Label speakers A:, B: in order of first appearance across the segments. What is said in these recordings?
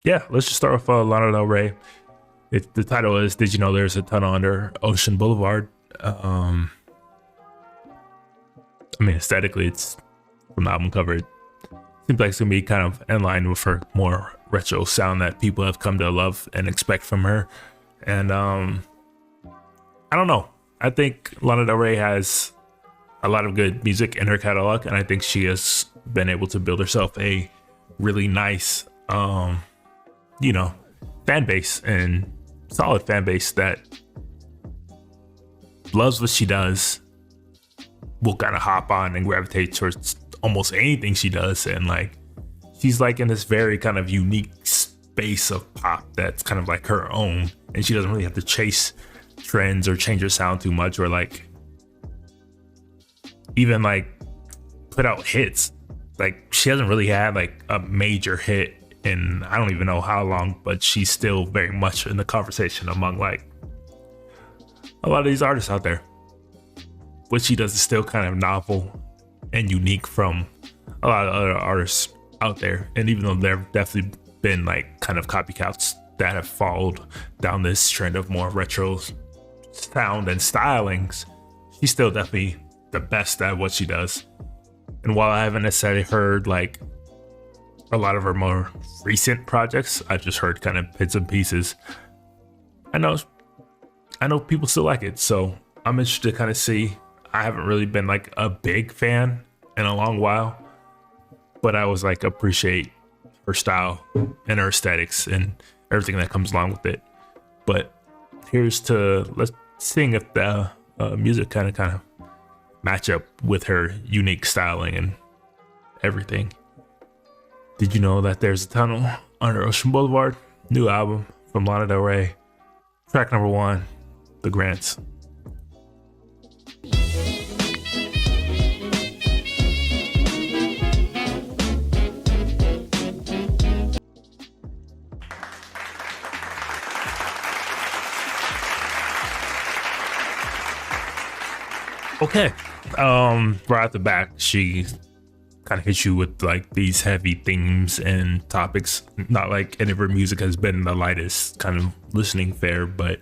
A: Yeah, let's just start with Lana Del Rey. The title is "Did You Know There's a Tunnel Under Ocean Boulevard?" Um, I mean, aesthetically, it's from the album cover. It seems like it's gonna be kind of in line with her more retro sound that people have come to love and expect from her. And I don't know. I think Lana Del Rey has a lot of good music in her catalog, and I think she has been able to build herself a really nice, you know, fan base and solid fan base that loves what she does, will kind of hop on and gravitate towards almost anything she does. And like, she's like in this very kind of unique space of pop that's kind of like her own. And she doesn't really have to chase trends or change her sound too much, or like even like put out hits. Like, she hasn't really had like a major hit in I don't even know how long, but she's still very much in the conversation among like a lot of these artists out there. What she does is still kind of novel and unique from a lot of other artists out there. And even though there have definitely been like kind of copycats that have followed down this trend of more retro sound and stylings, she's still definitely the best at what she does. And while I haven't necessarily heard like a lot of her more recent projects, I've just heard kind of bits and pieces. I know people still like it, so I'm interested to kind of see. I haven't really been like a big fan in a long while, but I always like appreciate her style and her aesthetics and everything that comes along with it. But let's sing if the music kind of match up with her unique styling and everything. Did you know that there's a tunnel under Ocean Boulevard? New album from Lana Del Rey. Track number 1, The Grants. Okay. Right off the back, she kind of hits you with like these heavy themes and topics. Not like any of her music has been the lightest kind of listening fare, but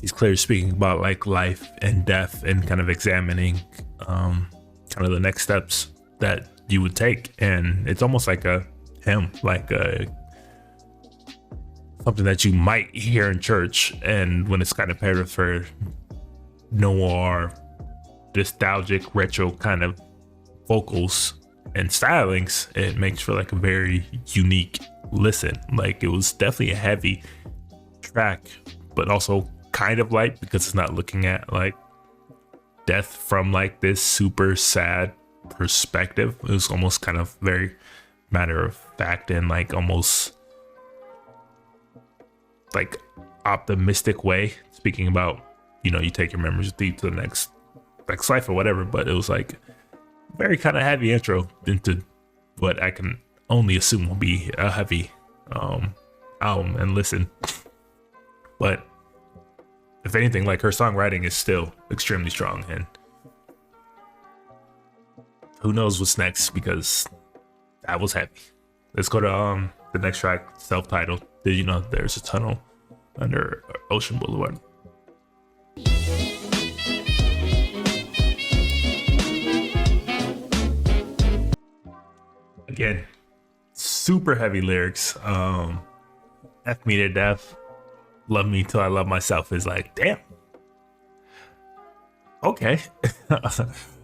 A: she's clearly speaking about like life and death and kind of examining kind of the next steps that you would take. And it's almost like a hymn, like something that you might hear in church. And when it's kind of paired with her noir, nostalgic, retro kind of vocals and stylings, it makes for like a very unique listen. Like, it was definitely a heavy track, but also kind of light because it's not looking at like death from like this super sad perspective. It was almost kind of very matter of fact and like almost like optimistic way, speaking about, you know, you take your memories with you to the next life or whatever. But it was like very kind of heavy intro into what I can only assume will be a heavy album and listen. But if anything, like, her songwriting is still extremely strong, and who knows what's next, because that was heavy. Let's go to the next track, self-titled. Did you know there's a tunnel under Ocean Boulevard? Again, super heavy lyrics. F me to death, love me till I love myself is like, damn. Okay.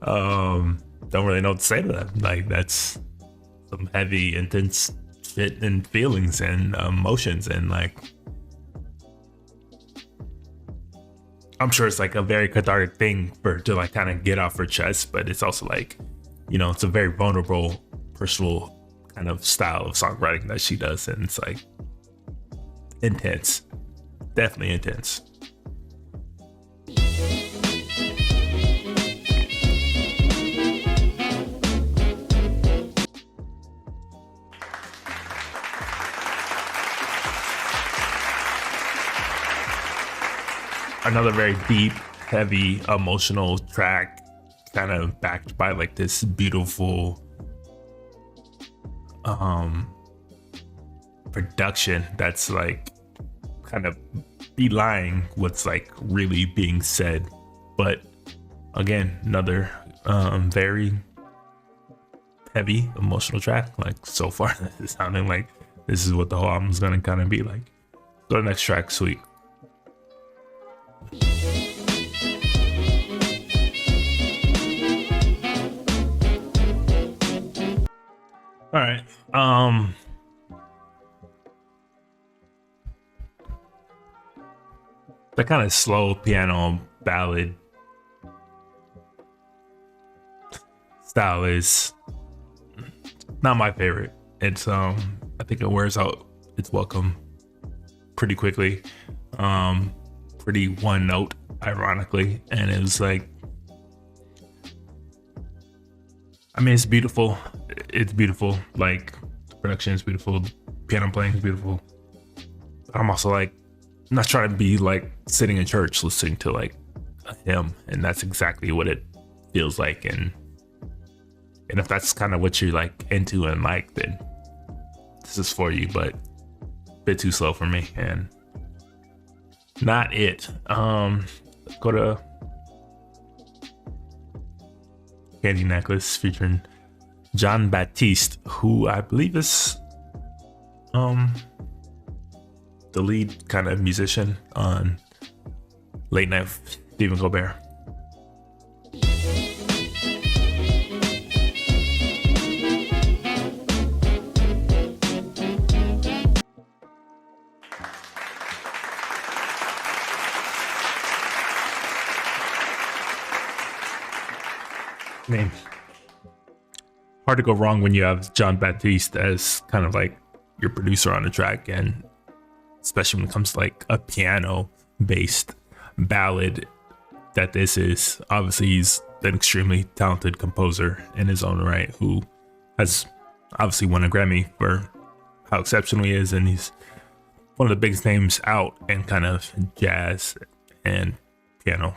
A: Don't really know what to say to that. Like, that's some heavy, intense shit and feelings and emotions, and like, I'm sure it's like a very cathartic thing for her to like kind of get off her chest, but it's also like, you know, it's a very vulnerable, personal kind of style of songwriting that she does, and it's like intense, definitely intense. Another very deep, heavy, emotional track, kind of backed by like this beautiful production that's like kind of belying what's like really being said. But again, another very heavy emotional track. Like so far it's sounding like this is what the whole album's gonna kind of be like. Go to the next track, Sweet. All right. The kind of slow piano ballad style is not my favorite. It's I think it wears out its welcome pretty quickly. Pretty one note, ironically, and it was like, I mean, it's beautiful. It's beautiful. Like, the production is beautiful. The piano playing is beautiful. But I'm also like, I'm not trying to be like sitting in church listening to like a hymn, and that's exactly what it feels like. And if that's kind of what you're like into and like, then this is for you. But a bit too slow for me, and not it. Go to Candy Necklace featuring John Baptiste, who I believe is the lead kind of musician on Late Night with Stephen Colbert. I mean, hard to go wrong when you have John Baptiste as kind of like your producer on the track, and especially when it comes to like a piano based ballad that this is. Obviously he's an extremely talented composer in his own right, who has obviously won a Grammy for how exceptional he is, and he's one of the biggest names out in kind of jazz and piano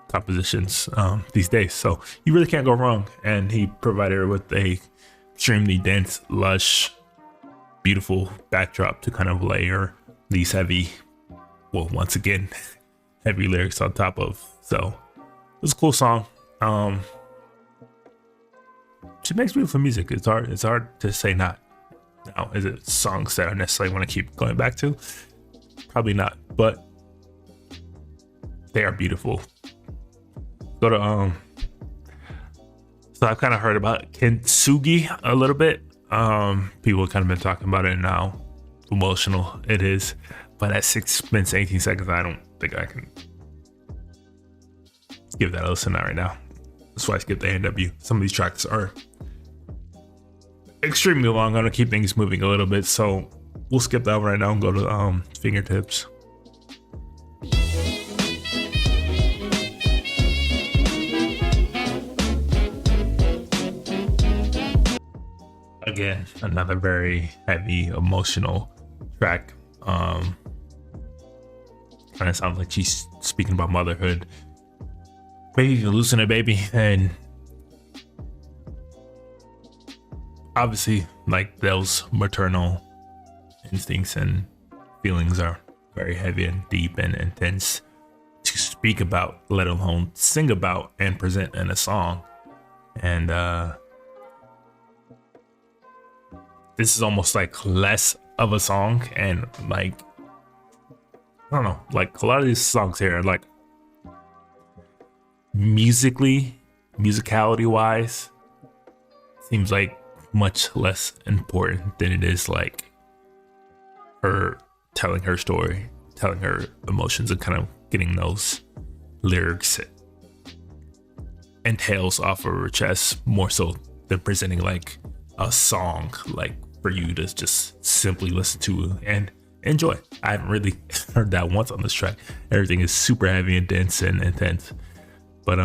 A: compositions these days. So you really can't go wrong. And he provided her with a extremely dense, lush, beautiful backdrop to kind of layer these heavy, well, once again, heavy lyrics on top of. So it was a cool song. She makes beautiful music. It's hard to say not. Now, is it songs that I necessarily want to keep going back to? Probably not, but they are beautiful. Go to so I've kind of heard about Kintsugi a little bit. People have kind of been talking about it and how emotional it is, but at 6 minutes 18 seconds, I don't think I can give that a listen right now. That's why I skipped the A&W. Some of these tracks are extremely long. I'm gonna keep things moving a little bit, so we'll skip that one right now and go to Fingertips. Again, another very heavy, emotional track. Kind of sounds like she's speaking about motherhood. Maybe you're losing a baby, and obviously, like, those maternal instincts and feelings are very heavy and deep and intense to speak about, let alone sing about and present in a song. And this is almost like less of a song, and like, I don't know, like a lot of these songs here are like musicality wise, seems like much less important than it is like her telling her story, telling her emotions, and kind of getting those lyrics and tales off of her chest, more so than presenting like a song, like for you to just simply listen to and enjoy. I haven't really heard that once on this track. Everything is super heavy and dense and intense. But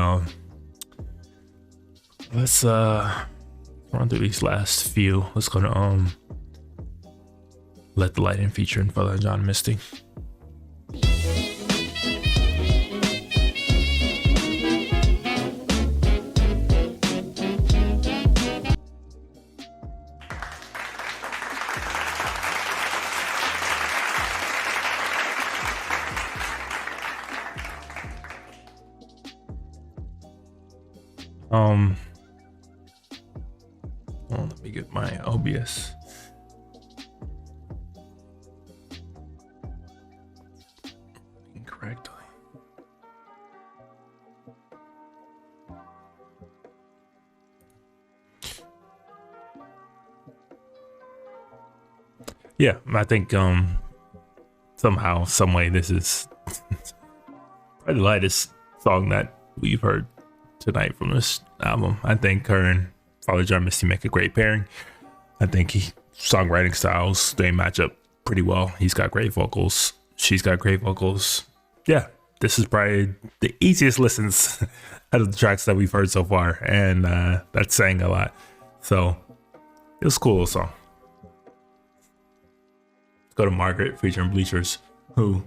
A: let's run through these last few. Let's go to Let the Light In featuring Father John Misty. Well, let me get my OBS. Incorrectly. Yeah, I think somehow, some way, this is probably the lightest song that we've heard tonight from this album. I think her and Father John Misty make a great pairing. I think songwriting styles, they match up pretty well. He's got great vocals. She's got great vocals. Yeah, this is probably the easiest listens out of the tracks that we've heard so far. And that's saying a lot. So it was a cool little song. Let's go to Margaret featuring Bleachers, who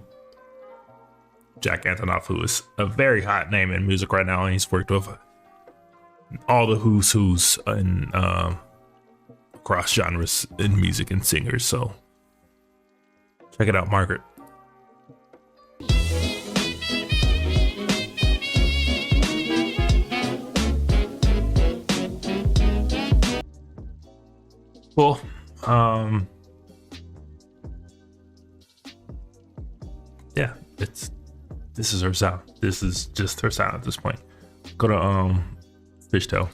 A: Jack Antonoff, who is a very hot name in music right now. And he's worked with all the who's in across genres in music and singers. So check it out, Margaret. Cool. Yeah, this is her sound. This is just her sound at this point. Go to Fishtail.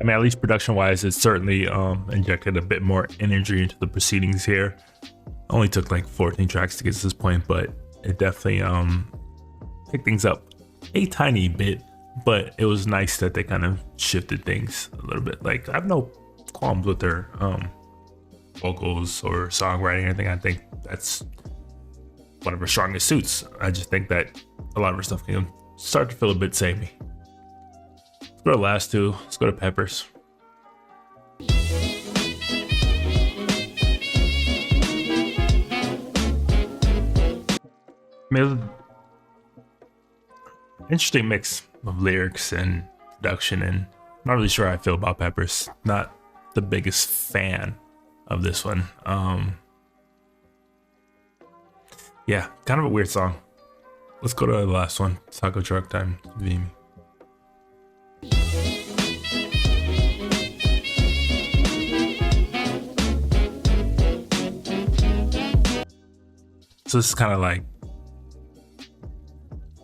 A: I mean, at least production-wise, it certainly injected a bit more energy into the proceedings here. Only took like 14 tracks to get to this point, but it definitely picked things up a tiny bit. But it was nice that they kind of shifted things a little bit. Like, I have no qualms with their vocals or songwriting or anything. I think that's one of her strongest suits. I just think that a lot of her stuff can start to feel a bit samey. Let's go to the last two. Let's go to Peppers. I mean, it was an interesting mix of lyrics and production, and I'm not really sure how I feel about Peppers. Not the biggest fan of this one. Yeah, kind of a weird song. Let's go to the last one. Taco Truck Time, Vimy. So this is kind of like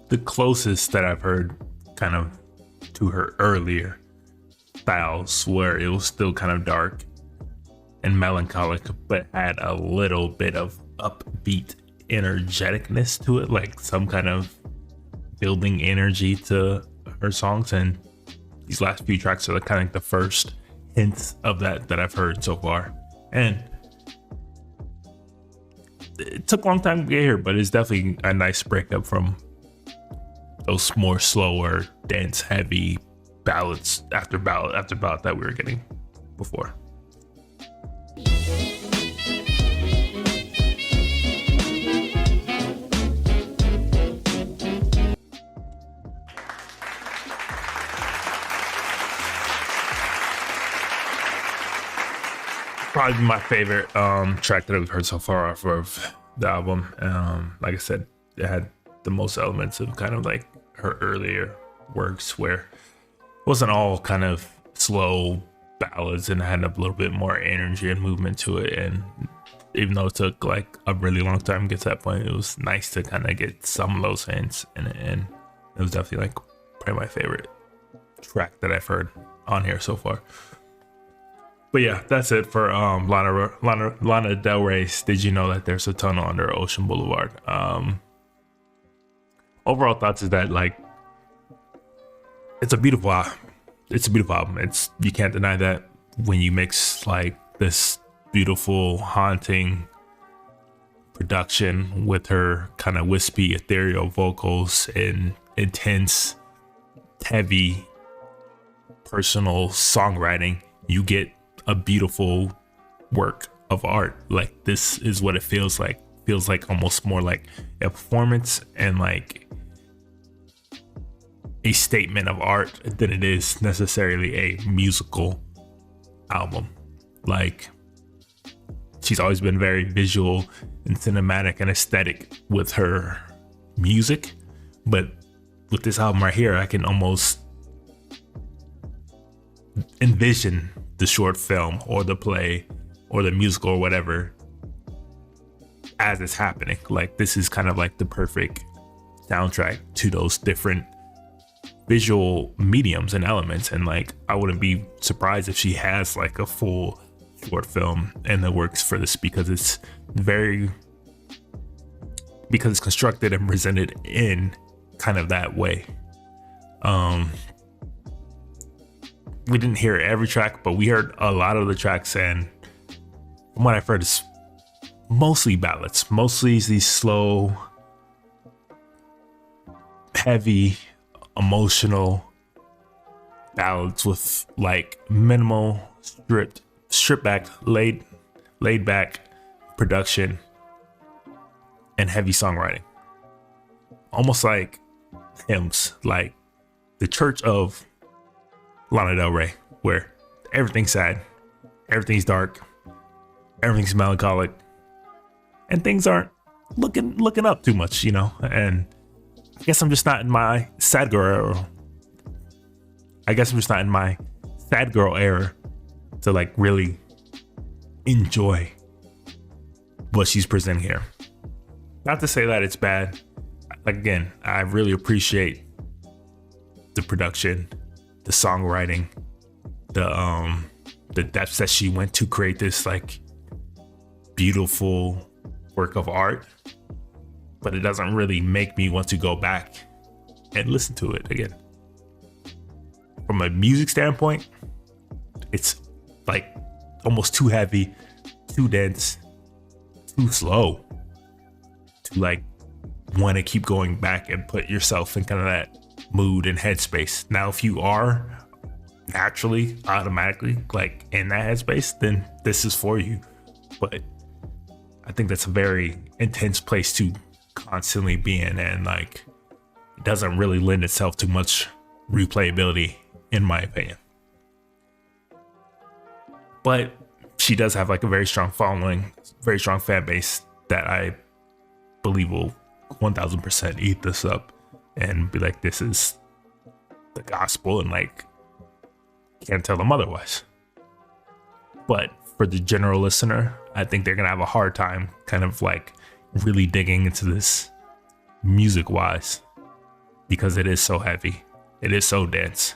A: the closest that I've heard kind of to her earlier styles, where it was still kind of dark and melancholic, but had a little bit of upbeat energeticness to it, like some kind of building energy to her songs. And these last few tracks are kind of like the first hints of that I've heard so far. And it took a long time to get here, but it's definitely a nice breakup from those more slower, dance heavy ballads after ballad after ballad that we were getting before. Probably my favorite track that I've heard so far off of the album. Like I said, it had the most elements of kind of like her earlier works, where it wasn't all kind of slow ballads and had a little bit more energy and movement to it. And even though it took like a really long time to get to that point, it was nice to kind of get some of those hints in it. And it was definitely like probably my favorite track that I've heard on here so far. But yeah, that's it for Lana Del Rey's Did You Know That There's a Tunnel Under Ocean Boulevard. Overall thoughts is that like it's a beautiful album. You can't deny that when you mix like this beautiful, haunting production with her kind of wispy, ethereal vocals and intense, heavy, personal songwriting, you get a beautiful work of art. Like, this is what it feels like. Feels like almost more like a performance, and like a statement of art than it is necessarily a musical album. Like, she's always been very visual and cinematic and aesthetic with her music, but with this album right here, I can almost envision the short film or the play or the musical or whatever as it's happening. Like, this is kind of like the perfect soundtrack to those different visual mediums and elements. And like, I wouldn't be surprised if she has like a full short film in the works for this, because it's constructed and presented in kind of that way. We didn't hear every track, but we heard a lot of the tracks, and from what I've heard, it's mostly ballads, mostly these slow, heavy, emotional ballads with like minimal stripped back, laid back production and heavy songwriting, almost like hymns, like the Church of Lana Del Rey, where everything's sad, everything's dark, everything's melancholic, and things aren't looking up too much, you know. And I guess I'm just not in my sad girl era to like really enjoy what she's presenting here. Not to say that it's bad. Like, again, I really appreciate the production, the songwriting, the depths that she went to create this like beautiful work of art, but it doesn't really make me want to go back and listen to it again. From a music standpoint, it's like almost too heavy, too dense, too slow to like want to keep going back and put yourself in kind of that mood and headspace. Now, if you are naturally, automatically like in that headspace, then this is for you. But I think that's a very intense place to constantly be in, and like it doesn't really lend itself to much replayability, in my opinion. But she does have like a very strong following, very strong fan base that I believe will 1000% eat this up and be like, this is the gospel, and like can't tell them otherwise. But for the general listener, I think they're gonna have a hard time kind of like really digging into this music wise, because it is so heavy, it is so dense,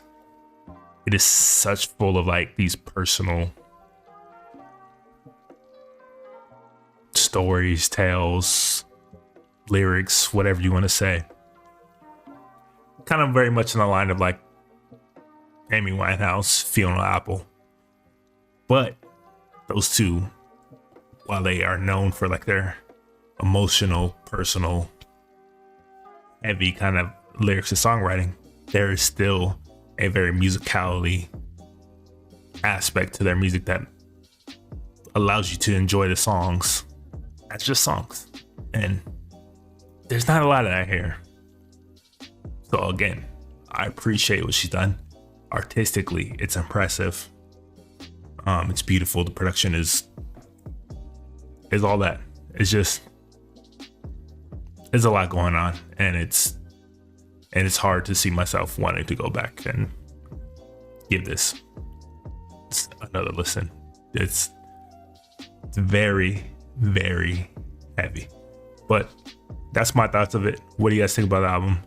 A: it is such full of like these personal stories, tales, lyrics, whatever you want to say. Kind of very much in the line of like Amy Winehouse, Fiona Apple. But those two, while they are known for like their emotional, personal, heavy kind of lyrics and songwriting, there is still a very musicality aspect to their music that allows you to enjoy the songs as just songs. And there's not a lot of that here. So again, I appreciate what she's done. Artistically, it's impressive. It's beautiful. The production is all that. It's just, there's a lot going on, and it's hard to see myself wanting to go back and give this another listen. It's very, very heavy. But that's my thoughts of it. What do you guys think about the album?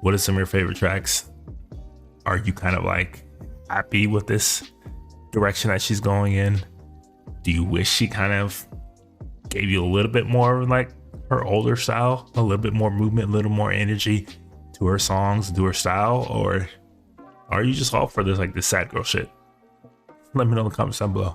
A: What are some of your favorite tracks? Are you kind of like happy with this direction that she's going in? Do you wish she kind of gave you a little bit more like her older style, a little bit more movement, a little more energy to her songs, to her style? Or are you just all for this like this sad girl shit? Let me know in the comments down below.